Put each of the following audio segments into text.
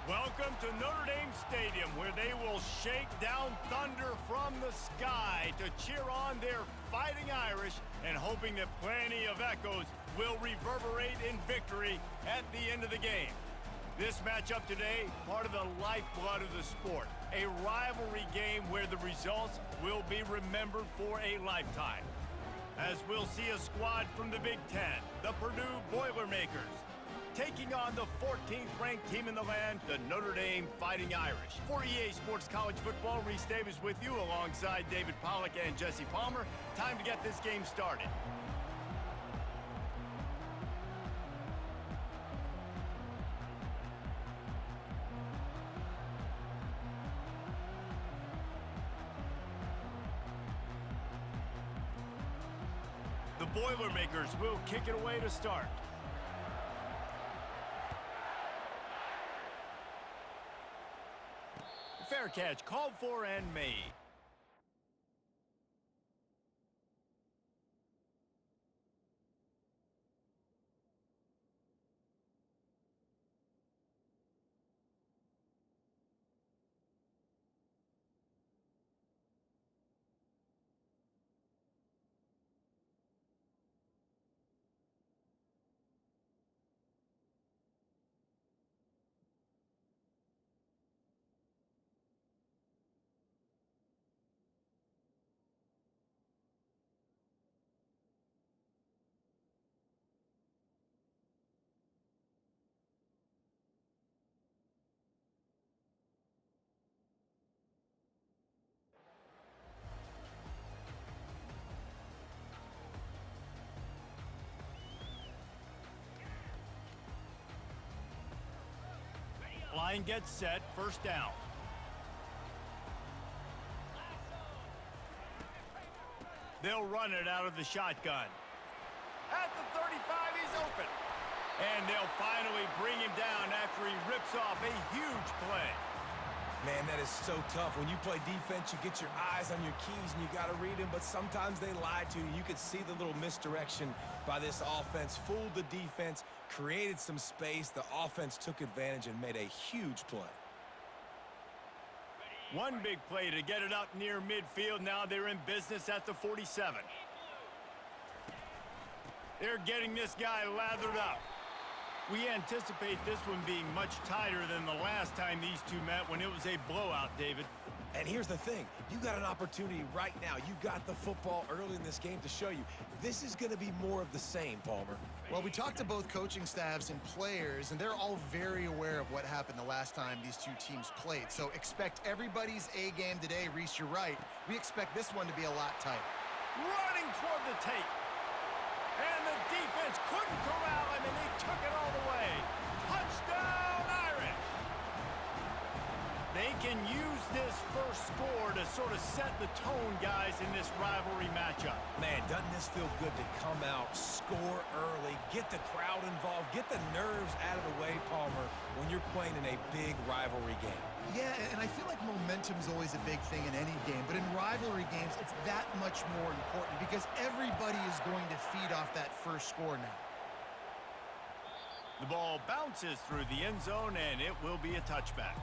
Welcome to Notre Dame Stadium, where they will shake down thunder from the sky to cheer on their Fighting Irish and hoping that plenty of echoes will reverberate in victory at the end of the game. This matchup today, part of the lifeblood of the sport, a rivalry game where the results will be remembered for a lifetime. As we'll see a squad from the Big Ten, the Purdue Boilermakers, taking on the 14th-ranked team in the land, the Notre Dame Fighting Irish. For EA Sports College Football, Reese Davis with you alongside David Pollack and Jesse Palmer. Time to get this game started. The Boilermakers will kick it away to start. Fair catch, called for and made. Line gets set, first down. They'll run it out of the shotgun. At the 35, he's open. And they'll finally bring him down after he rips off a huge play. Man, that is so tough. When you play defense, you get your eyes on your keys and you got to read them, but sometimes they lie to you. You could see the little misdirection by this offense, fooled the defense, created some space. The offense took advantage and made a huge play. One big play to get it up near midfield. Now they're in business at the 47. They're getting this guy lathered up. We anticipate this one being much tighter than the last time these two met when it was a blowout, David. And here's the thing. You got an opportunity right now. You got the football early in this game to show you. This is going to be more of the same, Palmer. Well, we talked to both coaching staffs and players, and they're all very aware of what happened the last time these two teams played. So expect everybody's A game today. Reese, you're right. We expect this one to be a lot tighter. Running toward the tape. And the defense couldn't corral him, and they took it all the way. Touchdown, Irish! They can use this first score to sort of set the tone, guys, in this rivalry matchup. Man, doesn't this feel good to come out, score early, get the crowd involved, get the nerves out of the way, Palmer, when you're playing in a big rivalry game? Yeah, and I feel like momentum's always a big thing in any game, but in rivalry games, it's that much more important because everybody is going to feed off that first score now. The ball bounces through the end zone, and it will be a touchback.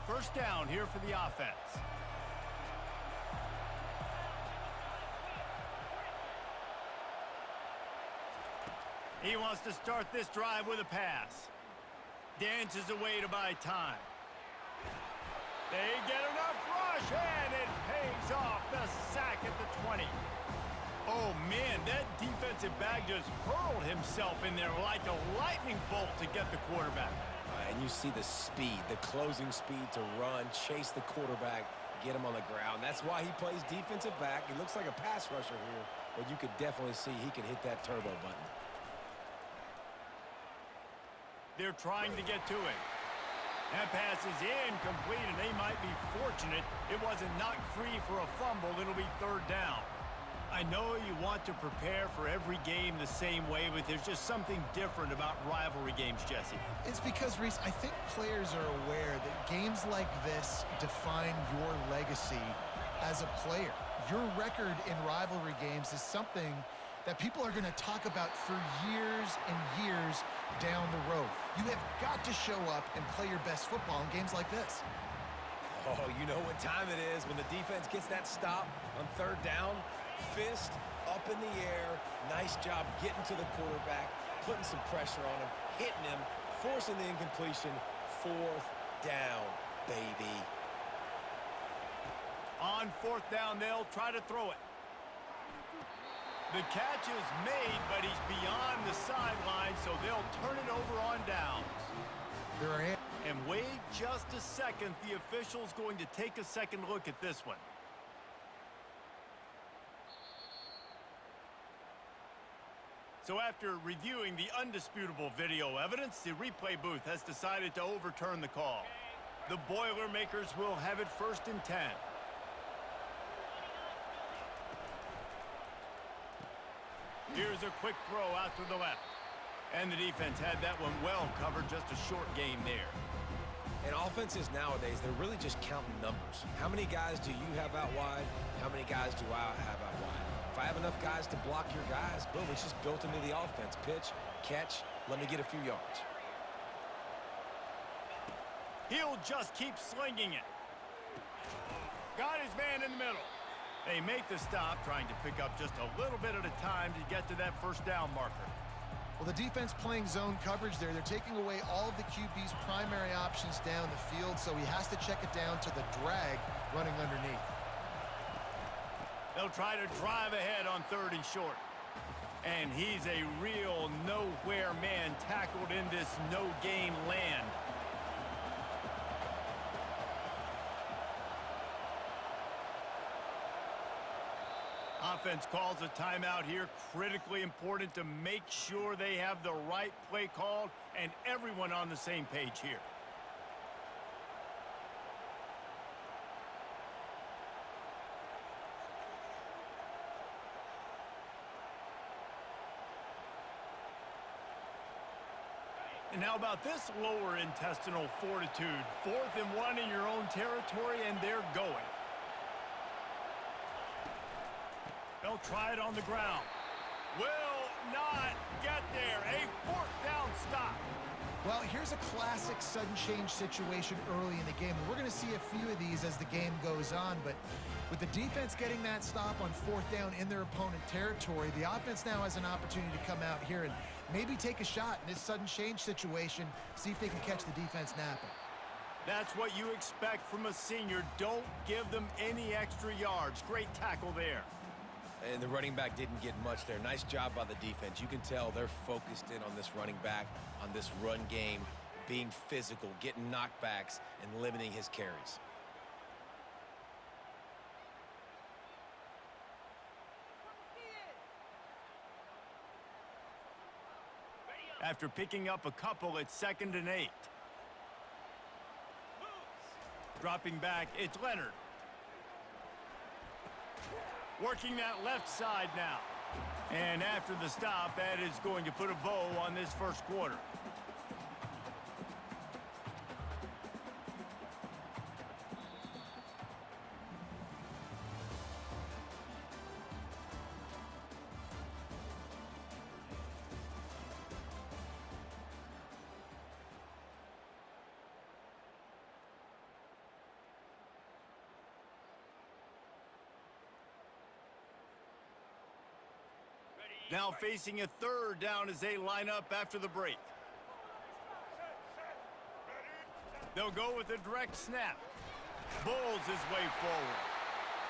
First down here for the offense. He wants to start this drive with a pass. Dances away to buy time. They get enough rush, and it pays off. The sack at the 20. Oh, man, that defensive back just hurled himself in there like a lightning bolt to get the quarterback. And you see the speed, the closing speed to run, chase the quarterback, get him on the ground. That's why he plays defensive back. He looks like a pass rusher here, but you could definitely see he can hit that turbo button. They're trying to get to him. That pass is incomplete, and they might be fortunate it wasn't knocked free for a fumble. It'll be third down. I know you want to prepare for every game the same way, but there's just something different about rivalry games, Jesse. It's because, Reese, I think players are aware that games like this define your legacy as a player. Your record in rivalry games is something that people are going to talk about for years and years down the road. You have got to show up and play your best football in games like this. Oh, you know what time it is when the defense gets that stop on third down. Fist up in the air. Nice job getting to the quarterback, putting some pressure on him, hitting him, forcing the incompletion. Fourth down, baby. On fourth down, they'll try to throw it. The catch is made, but he's beyond the sideline, so they'll turn it over on downs. And wait just a second. The official's going to take a second look at this one. So after reviewing the undisputable video evidence, the replay booth has decided to overturn the call. The Boilermakers will have it 1st and 10. Here's a quick throw out to the left. And the defense had that one well covered, just a short game there. And offenses nowadays, they're really just counting numbers. How many guys do you have out wide? How many guys do I have out wide? If I have enough guys to block your guys, boom, it's just built into the offense. Pitch, catch, let me get a few yards. He'll just keep slinging it. Got his man in the middle. They make the stop, trying to pick up just a little bit at a time to get to that first down marker. Well, the defense playing zone coverage there. They're taking away all of the QB's primary options down the field, so he has to check it down to the drag running underneath. They'll try to drive ahead on 3rd and short. And he's a real nowhere man tackled in this no-gain land. Offense calls a timeout here. Critically important to make sure they have the right play called and everyone on the same page here. And how about this lower intestinal fortitude? 4th and 1 in your own territory, and they're going. They'll try it on the ground. Will not get there. A 4th down stop. Well, here's a classic sudden change situation early in the game. We're going to see a few of these as the game goes on, but with the defense getting that stop on 4th down in their opponent territory, the offense now has an opportunity to come out here and maybe take a shot in this sudden change situation, see if they can catch the defense napping. That's what you expect from a senior. Don't give them any extra yards. Great tackle there. And the running back didn't get much there. Nice job by the defense. You can tell they're focused in on this running back, on this run game, being physical, getting knockbacks, and limiting his carries. After picking up a couple, it's 2nd and 8. Dropping back, it's Leonard. Working that left side now. And after the stop, that is going to put a bow on this first quarter. Now facing a 3rd down as they line up after the break. They'll go with a direct snap. Bulls his way forward.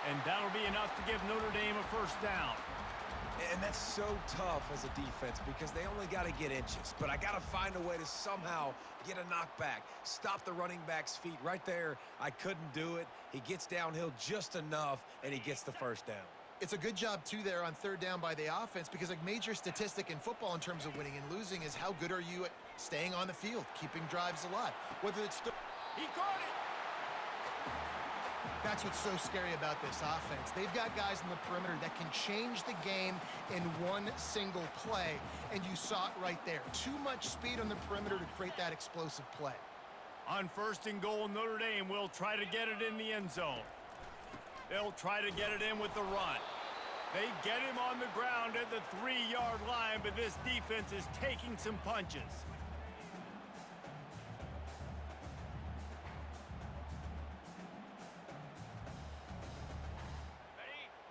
And that'll be enough to give Notre Dame a 1st down. And that's so tough as a defense because they only got to get inches. But I got to find a way to somehow get a knockback, stop the running back's feet right there. I couldn't do it. He gets downhill just enough, and he gets the 1st down. It's a good job, too, there on 3rd down by the offense because a major statistic in football in terms of winning and losing is how good are you at staying on the field, keeping drives alive. Whether it's... He caught That's what's so scary about this offense. They've got guys in the perimeter that can change the game in one single play, and you saw it right there. Too much speed on the perimeter to create that explosive play. On 1st and goal, Notre Dame will try to get it in the end zone. They'll try to get it in with the run. They get him on the ground at the 3-yard line, but this defense is taking some punches.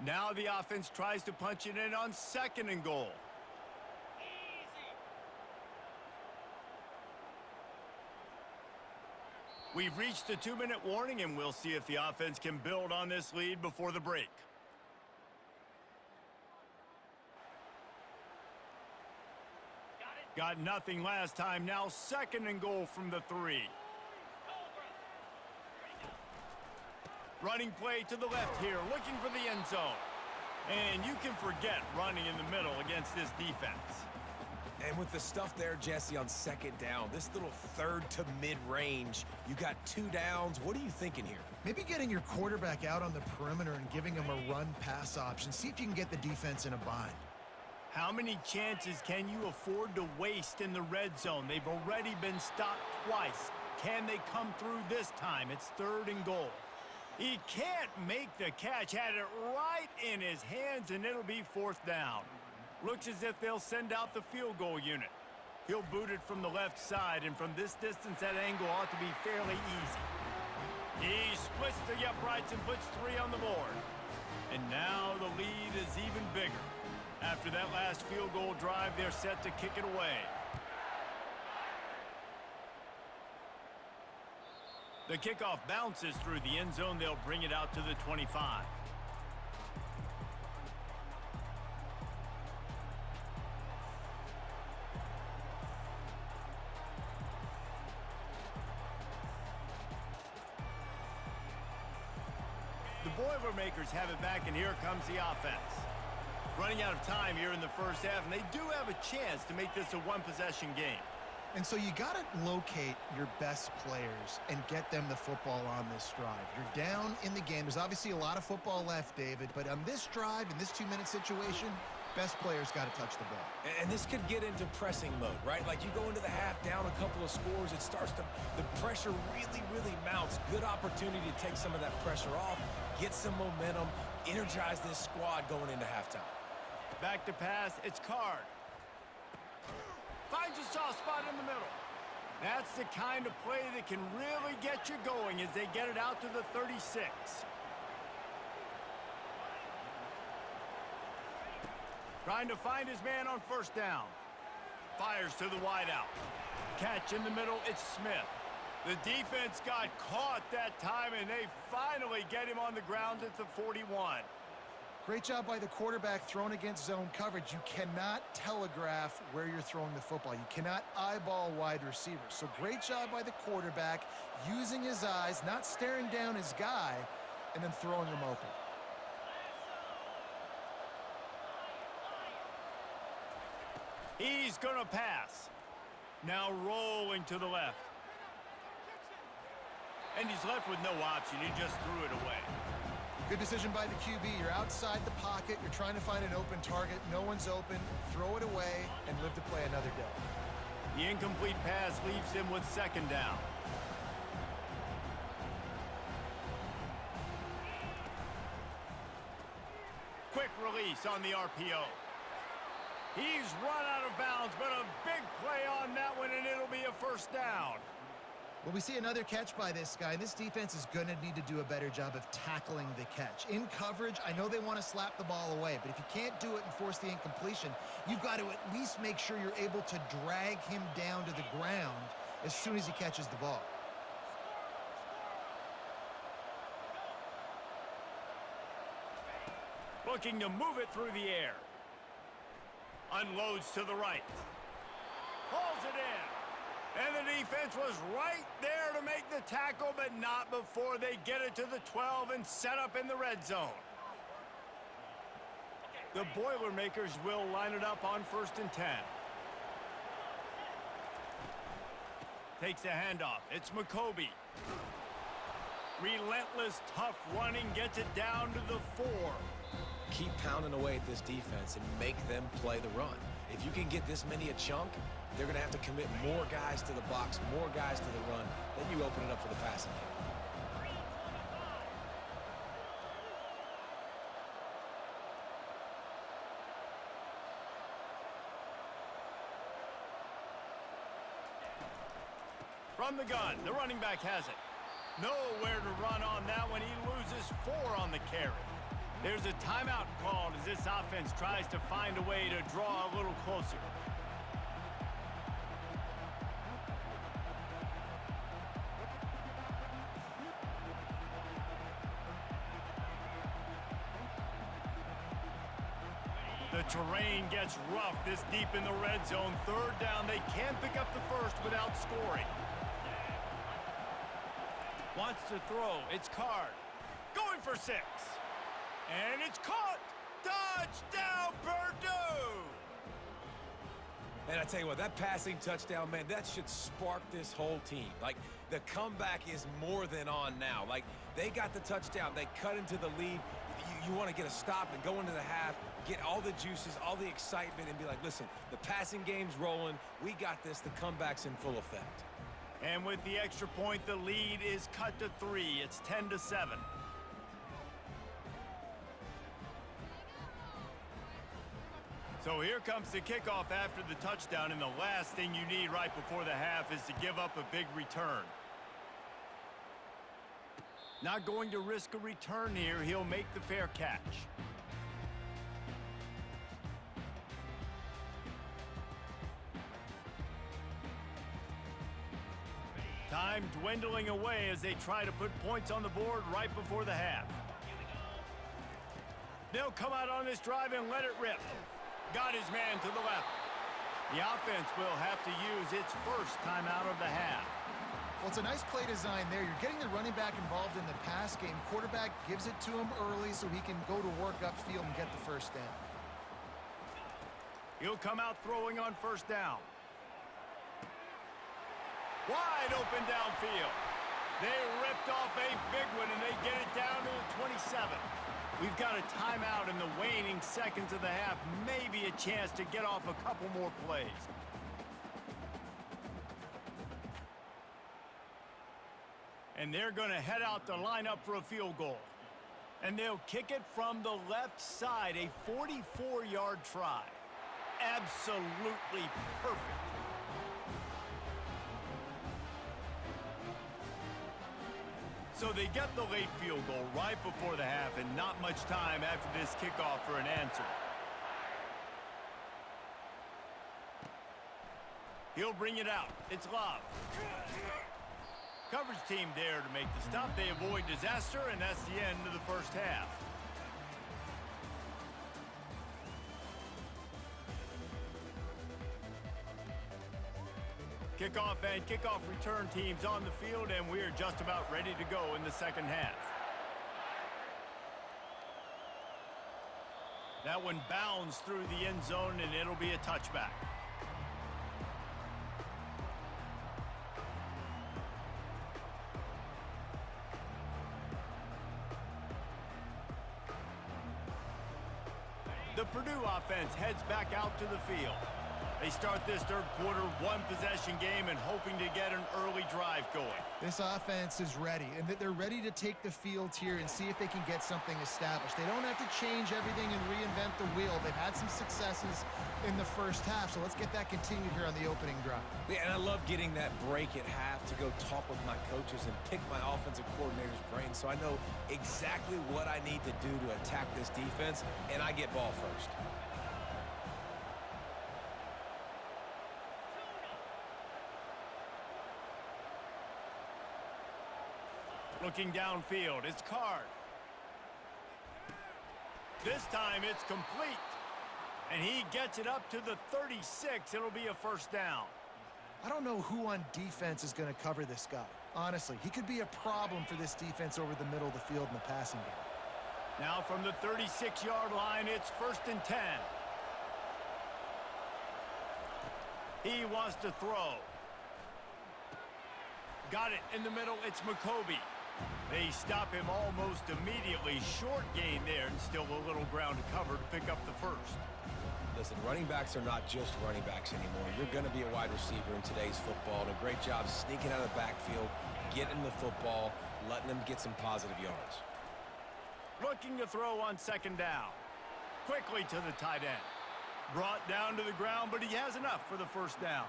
Now the offense tries to punch it in on 2nd and goal. We've reached the 2-minute warning, and we'll see if the offense can build on this lead before the break. Got nothing last time. Now 2nd and goal from the 3. Running play to the left here, looking for the end zone. And you can forget running in the middle against this defense. And with the stuff there, Jesse, on 2nd down, this little 3rd to mid-range, you got 2 downs. What are you thinking here? Maybe getting your quarterback out on the perimeter and giving him a run-pass option. See if you can get the defense in a bind. How many chances can you afford to waste in the red zone? They've already been stopped twice. Can they come through this time? It's 3rd and goal. He can't make the catch. Had it right in his hands, and it'll be 4th down. Looks as if they'll send out the field goal unit. He'll boot it from the left side, and from this distance, that angle ought to be fairly easy. He splits the uprights and puts 3 on the board. And now the lead is even bigger. After that last field goal drive, they're set to kick it away. The kickoff bounces through the end zone. They'll bring it out to the 25. The Boilermakers have it back, and here comes the offense. Running out of time here in the first half, and they do have a chance to make this a one-possession game. And so you got to locate your best players and get them the football on this drive. You're down in the game. There's obviously a lot of football left, David, but on this drive, in this 2-minute situation, best players got to touch the ball. And this could get into pressing mode, right? Like you go into the half down a couple of scores, it starts to, the pressure really mounts. Good opportunity to take some of that pressure off, get some momentum, energize this squad going into halftime. Back to pass, it's Card. Finds a soft spot in the middle. That's the kind of play that can really get you going as they get it out to the 36. Trying to find his man on 1st down. Fires to the wideout. Catch in the middle, it's Smith. The defense got caught that time, and they finally get him on the ground at the 41. Great job by the quarterback thrown against zone coverage. You cannot telegraph where you're throwing the football. You cannot eyeball wide receivers. So great job by the quarterback using his eyes, not staring down his guy, and then throwing him open. He's going to pass. Now rolling to the left. And he's left with no option. He just threw it away. Good decision by the QB. You're outside the pocket. You're trying to find an open target. No one's open. Throw it away and live to play another day. The incomplete pass leaves him with 2nd down. Quick release on the RPO. He's run out of bounds, but a big play on that one, and it'll be a 1st down. Well, we see another catch by this guy. This defense is going to need to do a better job of tackling the catch. In coverage, I know they want to slap the ball away, but if you can't do it and force the incompletion, you've got to at least make sure you're able to drag him down to the ground as soon as he catches the ball. Looking to move it through the air. Unloads to the right. Pulls it in. And the defense was right there to make the tackle, but not before they get it to the 12 and set up in the red zone. The Boilermakers will line it up on 1st and 10. Takes the handoff. It's McCoby. Relentless, tough running gets it down to the 4. Keep pounding away at this defense and make them play the run. If you can get this many a chunk, they're going to have to commit more guys to the box, more guys to the run. Then you open it up for the passing game. From the gun, the running back has it. Nowhere to run on that one. He loses 4 on the carry. There's a timeout called as this offense tries to find a way to draw a little closer. The terrain gets rough this deep in the red zone. 3rd down. They can't pick up the first without scoring. Wants to throw. It's Card. Going for 6. And it's caught. Touchdown, Purdue! And I tell you what, that passing touchdown, man, that should spark this whole team. Like, the comeback is more than on now. Like, they got the touchdown. They cut into the lead. You want to get a stop and go into the half, get all the juices, all the excitement, and be like, listen, the passing game's rolling. We got this. The comeback's in full effect. And with the extra point, the lead is cut to 3. It's 10-7. So here comes the kickoff after the touchdown, and the last thing you need right before the half is to give up a big return. Not going to risk a return here. He'll make the fair catch. Time dwindling away as they try to put points on the board right before the half. They'll come out on this drive and let it rip. Got his man to the left. The offense will have to use its first timeout of the half. Well, it's a nice play design there. You're getting the running back involved in the pass game. Quarterback gives it to him early so he can go to work upfield and get the first down. He'll come out throwing on first down. Wide open downfield. They ripped off a big one, and they get it down to the 27. We've got a timeout in the waning seconds of the half. Maybe a chance to get off a couple more plays. And they're going to head out to line up for a field goal. And they'll kick it from the left side, a 44-yard try. Absolutely perfect. So they get the late field goal right before the half, and not much time after this kickoff for an answer. He'll bring it out. It's Love. Coverage team there to make the stop. They avoid disaster, and that's the end of the first half. Kickoff and kickoff return teams on the field, and we're just about ready to go in the second half. That one bounds through the end zone, and it'll be a touchback. The Purdue offense heads back out to the field. They start this third quarter one-possession game and hoping to get an early drive going. This offense is ready, and they're ready to take the field here and see if they can get something established. They don't have to change everything and reinvent the wheel. They've had some successes in the first half, so let's get that continued here on the opening drive. Yeah, and I love getting that break at half to go talk with my coaches and pick my offensive coordinator's brain so I know exactly what I need to do to attack this defense, and I get ball first. Looking downfield, it's Card. This time it's complete. And he gets it up to the 36. It'll be a first down. I don't know who on defense is going to cover this guy. Honestly, he could be a problem for this defense over the middle of the field in the passing game. Now from the 36-yard line, it's 1st and 10. He wants to throw. Got it in the middle. It's McCoby. They stop him almost immediately. Short gain there and still a little ground to cover to pick up the first. Listen, running backs are not just running backs anymore. You're going to be a wide receiver in today's football. And a great job sneaking out of the backfield, getting the football, letting them get some positive yards. Looking to throw on second down. Quickly to the tight end. Brought down to the ground, but he has enough for the first down.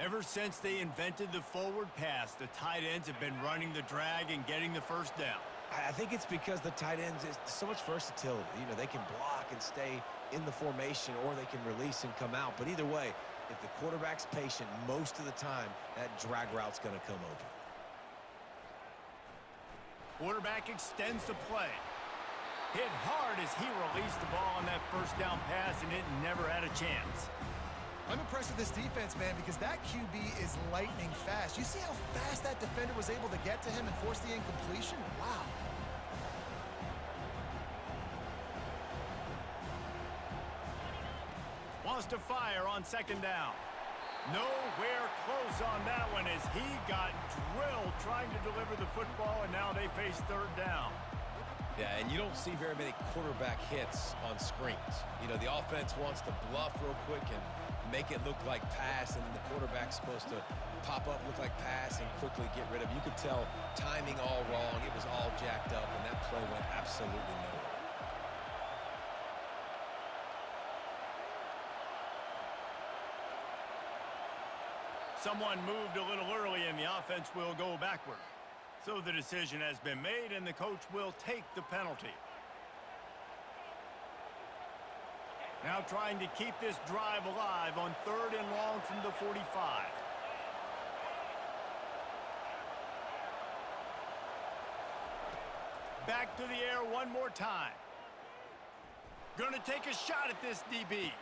Ever since they invented the forward pass, the tight ends have been running the drag and getting the first down. I think it's because the tight ends is so much versatility. You know, they can block and stay in the formation, or they can release and come out. But either way, if the quarterback's patient most of the time, that drag route's going to come open. Quarterback extends the play. Hit hard as he released the ball on that first down pass, and it never had a chance. I'm impressed with this defense, man, because that QB is lightning fast. You see how fast that defender was able to get to him and force the incompletion? Wow. Wants to fire on second down. Nowhere close on that one as he got drilled trying to deliver the football, and now they face third down. Yeah, and you don't see very many quarterback hits on screens. You know, the offense wants to bluff real quick and make it look like pass, and then the quarterback's supposed to pop up, look like pass, and quickly get rid of it. You could tell timing all wrong. It was all jacked up, and that play went absolutely nowhere. Someone moved a little early, and the offense will go backward. So the decision has been made, and the coach will take the penalty. Now trying to keep this drive alive on third and long from the 45. Back to the air one more time. Gonna take a shot at this DB.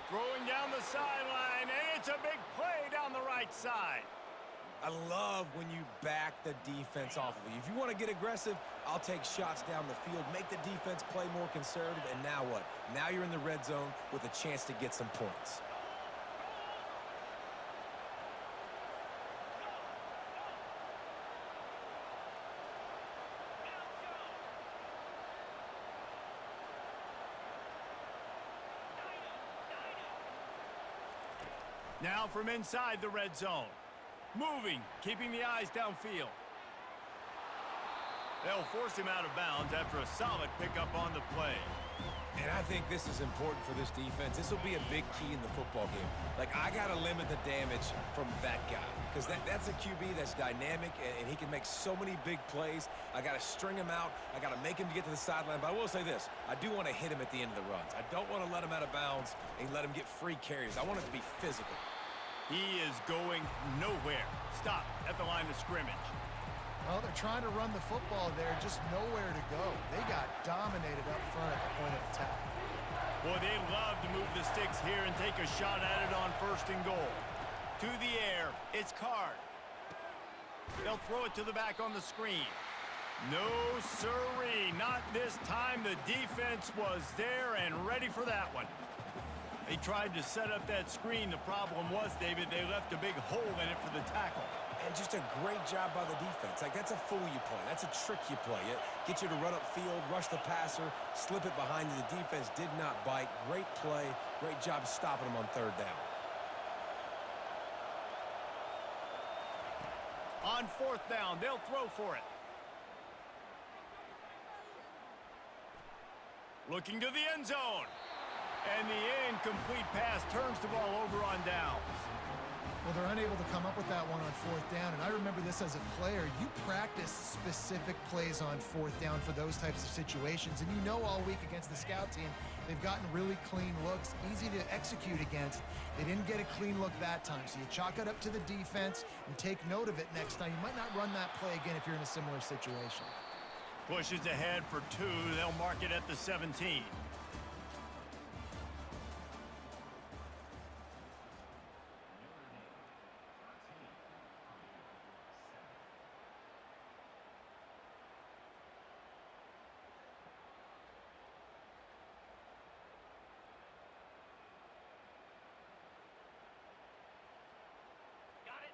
Throwing down the sideline, and it's a big play down the right side. I love when you back the defense off of you. If you want to get aggressive, I'll take shots down the field, make the defense play more conservative, and now what? Now you're in the red zone with a chance to get some points. Now from inside the red zone. Moving, keeping the eyes downfield. They'll force him out of bounds after a solid pickup on the play. And I think this is important for this defense. This will be a big key in the football game. Like, I got to limit the damage from that guy, because that's a QB that's dynamic, and he can make so many big plays. I got to string him out. I got to make him get to the sideline. But I will say this. I do want to hit him at the end of the runs. I don't want to let him out of bounds and let him get free carries. I want it to be physical. He is going nowhere. Stop at the line of scrimmage. Well, they're trying to run the football there, just nowhere to go. They got dominated up front at the point of attack. Boy, they love to move the sticks here and take a shot at it on first and goal. To the air, it's Card. They'll throw it to the back on the screen. No siree, not this time. The defense was there and ready for that one. They tried to set up that screen. The problem was, David, they left a big hole in it for the tackle. And just a great job by the defense. Like, that's a fool you play. That's a trick you play. It gets you to run upfield, rush the passer, slip it behind you. The defense did not bite. Great play. Great job stopping them on third down. On fourth down, they'll throw for it. Looking to the end zone. And the incomplete pass turns the ball over on downs. Well, they're unable to come up with that one on fourth down, and I remember this as a player. You practice specific plays on fourth down for those types of situations, and you know all week against the scout team, they've gotten really clean looks, easy to execute against. They didn't get a clean look that time, so you chalk it up to the defense and take note of it next time. You might not run that play again if you're in a similar situation. Pushes ahead for two. They'll mark it at the 17.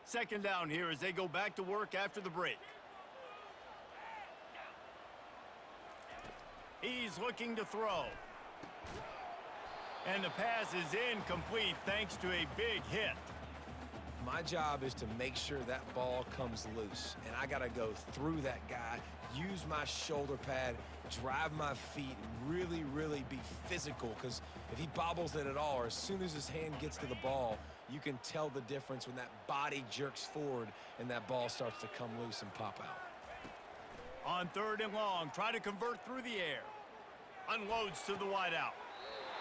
Second down here as they go back to work after the break. He's looking to throw. And the pass is incomplete thanks to a big hit. My job is to make sure that ball comes loose, and I got to go through that guy, use my shoulder pad, drive my feet, and really, really be physical, because if he bobbles it at all, or as soon as his hand gets to the ball, you can tell the difference when that body jerks forward and that ball starts to come loose and pop out. On 3rd and long, try to convert through the air. Unloads to the wideout.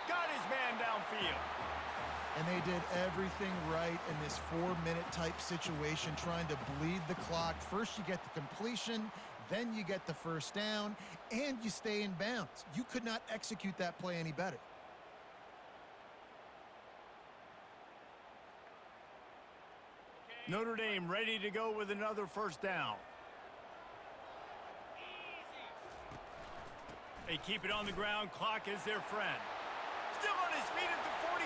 Got his man downfield. And they did everything right in this 4-minute type situation, trying to bleed the clock. First you get the completion, then you get the first down, and you stay in bounds. You could not execute that play any better. Notre Dame ready to go with another first down. They keep it on the ground. Clock is their friend. Still on his feet at the 45.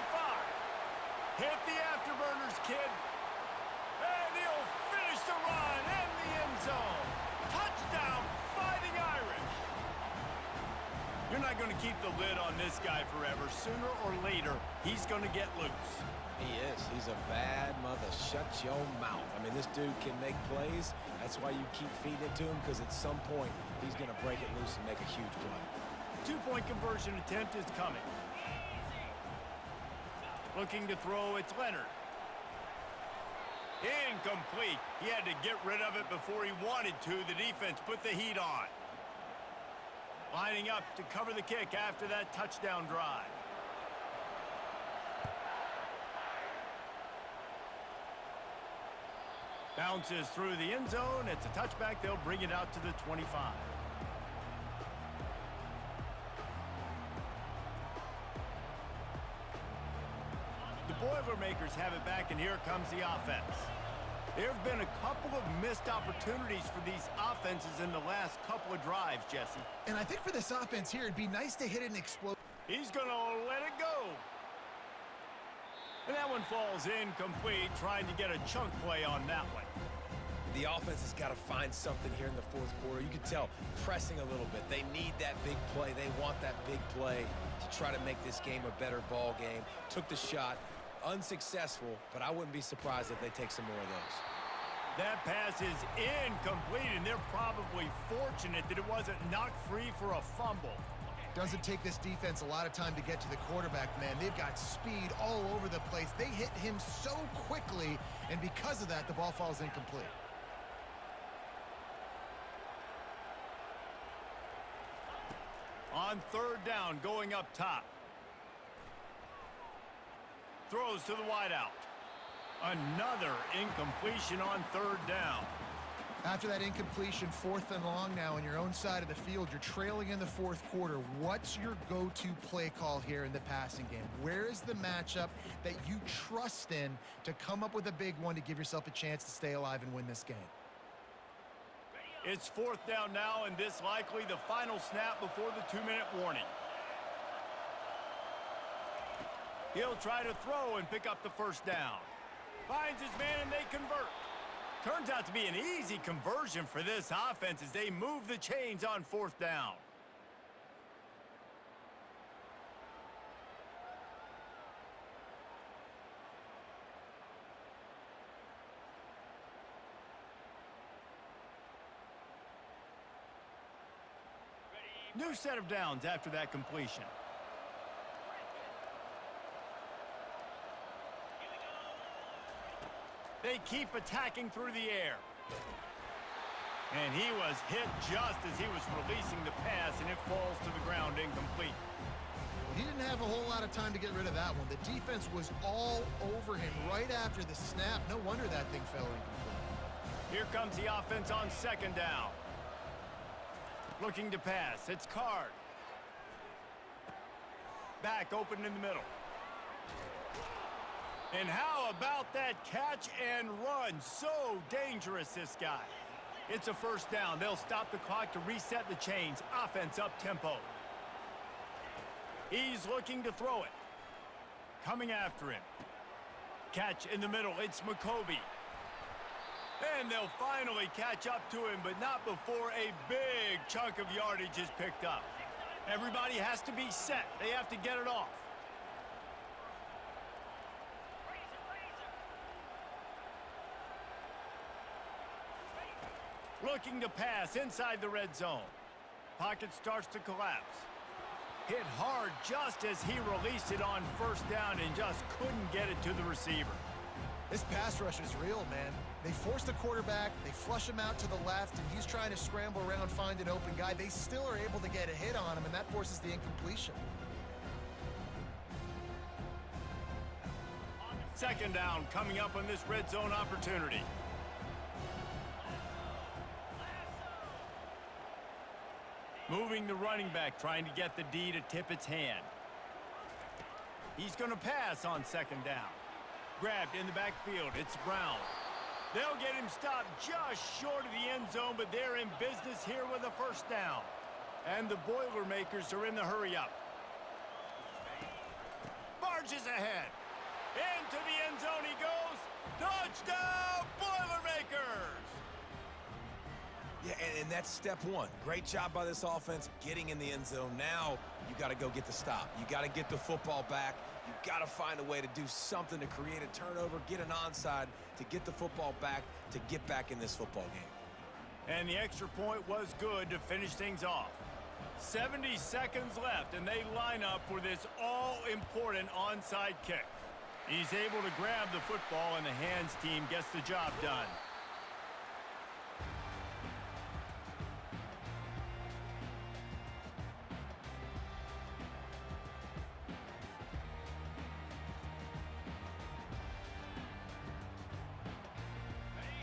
Hit the afterburners, kid. And he'll finish the run in the end zone. Touchdown, Fighting Irish. You're not going to keep the lid on this guy forever. Sooner or later, he's going to get loose. He is. He's a bad mother. Shut your mouth. I mean, this dude can make plays. That's why you keep feeding it to him, because at some point, he's going to break it loose and make a huge play. 2-point conversion attempt is coming. Looking to throw, it's Leonard. Incomplete. He had to get rid of it before he wanted to. The defense put the heat on. Lining up to cover the kick after that touchdown drive. Bounces through the end zone. It's a touchback. They'll bring it out to the 25. The Boilermakers have it back, and here comes the offense. There have been a couple of missed opportunities for these offenses in the last couple of drives, Jesse. And I think for this offense here, it'd be nice to hit an explode. He's going to let it go. And that one falls incomplete, trying to get a chunk play on that one. The offense has got to find something here in the 4th quarter. You can tell, pressing a little bit. They need that big play. They want that big play to try to make this game a better ball game. Took the shot, unsuccessful, but I wouldn't be surprised if they take some more of those. That pass is incomplete, and they're probably fortunate that it wasn't knocked free for a fumble. Doesn't take this defense a lot of time to get to the quarterback, man. They've got speed all over the place. They hit him so quickly, and because of that, the ball falls incomplete. On 3rd down, going up top. Throws to the wideout. Another incompletion on 3rd down. After that incompletion, 4th and long now on your own side of the field, you're trailing in the 4th quarter. What's your go-to play call here in the passing game? Where is the matchup that you trust in to come up with a big one to give yourself a chance to stay alive and win this game? It's 4th down now, and this likely the final snap before the 2-minute warning. He'll try to throw and pick up the first down. Finds his man, and they convert. Turns out to be an easy conversion for this offense as they move the chains on 4th down. New set of downs after that completion. They keep attacking through the air. And he was hit just as he was releasing the pass, and it falls to the ground incomplete. He didn't have a whole lot of time to get rid of that one. The defense was all over him right after the snap. No wonder that thing fell incomplete. Here comes the offense on 2nd down. Looking to pass. It's Card. Back open in the middle. And how about that catch and run? So dangerous, this guy. It's a 1st down. They'll stop the clock to reset the chains. Offense up tempo. He's looking to throw it. Coming after him. Catch in the middle. It's McCoby. And they'll finally catch up to him, but not before a big chunk of yardage is picked up. Everybody has to be set. They have to get it off. Looking to pass inside the red zone. Pocket starts to collapse. Hit hard just as he released it on first down and just couldn't get it to the receiver. This pass rush is real, man. They force the quarterback, they flush him out to the left, and he's trying to scramble around, find an open guy. They still are able to get a hit on him, and that forces the incompletion. Second down coming up on this red zone opportunity. Moving the running back, trying to get the D to tip its hand. He's going to pass on second down. Grabbed in the backfield. It's Brown. They'll get him stopped just short of the end zone, but they're in business here with a first down. And the Boilermakers are in the hurry-up. Barges ahead. Into the end zone he goes. Touchdown, Boilermakers! Yeah, and that's step one. Great job by this offense getting in the end zone. Now you got to go get the stop. You got to get the football back. You got to find a way to do something to create a turnover, get an onside, to get the football back, to get back in this football game. And the extra point was good to finish things off. 70 seconds left, and they line up for this all-important onside kick. He's able to grab the football, and the hands team gets the job done.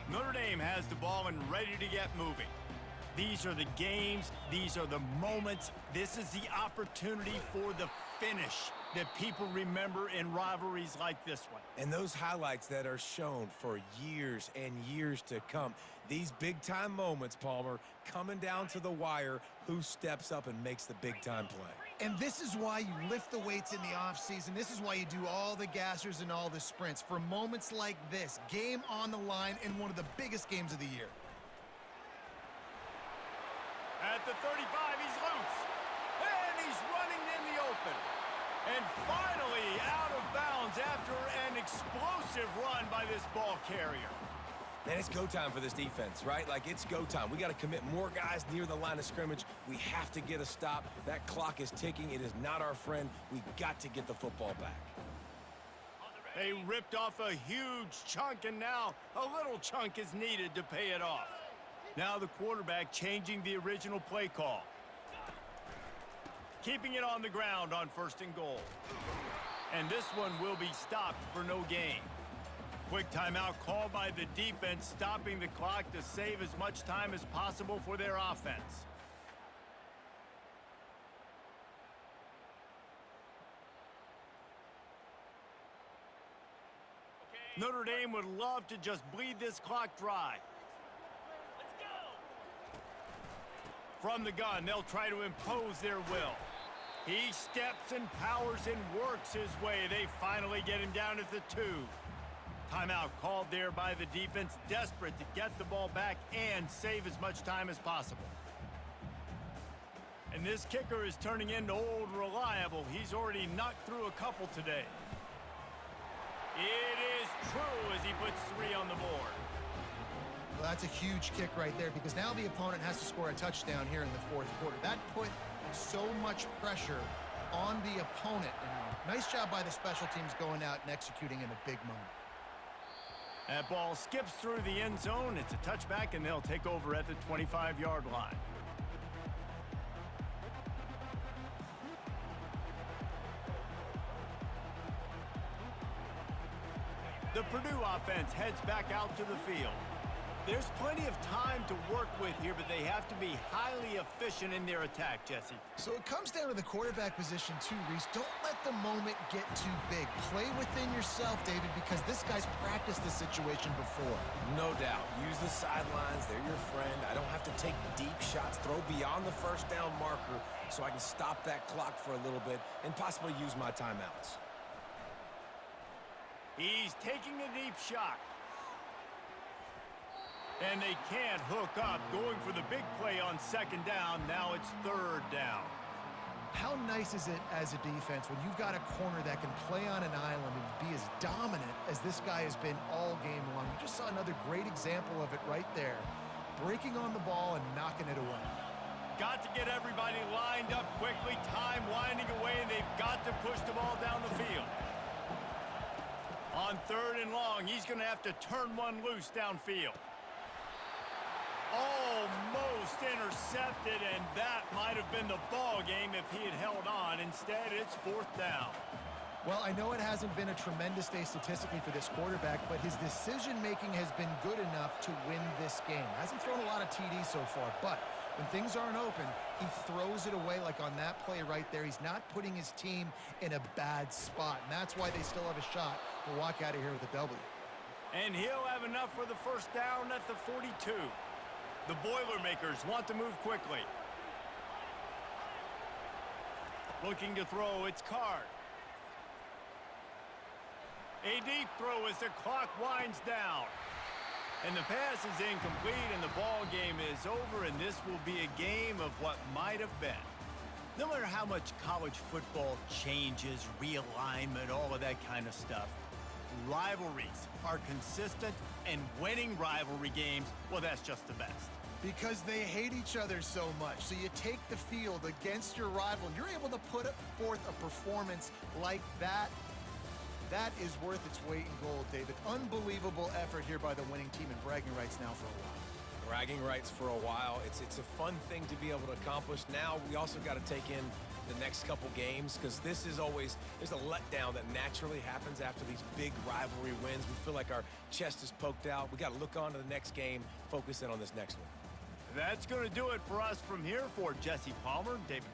Notre Dame has the ball and ready to get moving. These are the games. These are the moments. This is the opportunity for the finish that people remember in rivalries like this one. And those highlights that are shown for years and years to come. These big-time moments, Palmer, coming down to the wire, who steps up and makes the big-time play. And this is why you lift the weights in the offseason. This is why you do all the gassers and all the sprints. For moments like this, game on the line in one of the biggest games of the year. At the 35, he's loose. And he's running in the open. And finally out of bounds after an explosive run by this ball carrier. Man, it's go time for this defense, right? Like, it's go time. We got to commit more guys near the line of scrimmage. We have to get a stop. That clock is ticking. It is not our friend. We got to get the football back. They ripped off a huge chunk, and now a little chunk is needed to pay it off. Now the quarterback changing the original play call. Keeping it on the ground on 1st and goal. And this one will be stopped for no gain. Quick timeout called by the defense, stopping the clock to save as much time as possible for their offense. Notre Dame would love to just bleed this clock dry. From the gun, they'll try to impose their will. He steps and powers and works his way. They finally get him down at the 2. Timeout called there by the defense, desperate to get the ball back and save as much time as possible. And this kicker is turning into old reliable. He's already knocked through a couple today. It is true as he puts 3 on the board. Well, that's a huge kick right there because now the opponent has to score a touchdown here in the 4th quarter. That put so much pressure on the opponent. And nice job by the special teams going out and executing in a big moment. That ball skips through the end zone. It's a touchback, and they'll take over at the 25-yard line. The Purdue offense heads back out to the field. There's plenty of time to work with here, but they have to be highly efficient in their attack, Jesse. So it comes down to the quarterback position too, Reese. Don't let the moment get too big. Play within yourself, David, because this guy's practiced this situation before. No doubt. Use the sidelines. They're your friend. I don't have to take deep shots, throw beyond the first down marker so I can stop that clock for a little bit and possibly use my timeouts. He's taking a deep shot. And they can't hook up, going for the big play on 2nd down. Now it's 3rd down. How nice is it as a defense when you've got a corner that can play on an island and be as dominant as this guy has been all game long? You just saw another great example of it right there. Breaking on the ball and knocking it away. Got to get everybody lined up quickly. Time winding away, and they've got to push the ball down the field. On 3rd and long, he's going to have to turn one loose downfield. Almost intercepted, and that might have been the ball game if he had held on. Instead, it's 4th down. Well, I know it hasn't been a tremendous day statistically for this quarterback, but his decision-making has been good enough to win this game. Hasn't thrown a lot of TDs so far, but when things aren't open, he throws it away like on that play right there. He's not putting his team in a bad spot, and that's why they still have a shot to walk out of here with a W. And he'll have enough for the 1st down at the 42. The Boilermakers want to move quickly. Looking to throw, it's Card. A deep throw as the clock winds down. And the pass is incomplete, and the ball game is over, and this will be a game of what might have been. No matter how much college football changes, realignment, all of that kind of stuff, rivalries are consistent, and winning rivalry games, well, that's just the best. Because they hate each other so much. So you take the field against your rival, and you're able to put forth a performance like that. That is worth its weight in gold, David. Unbelievable effort here by the winning team, and bragging rights now for a while. Bragging rights for a while. It's a fun thing to be able to accomplish. Now we also got to take in the next couple games, because this is always, there's a letdown that naturally happens after these big rivalry wins. We feel like our chest is poked out. We got to look on to the next game, focus in on this next one. That's going to do it for us from here. For Jesse Palmer, David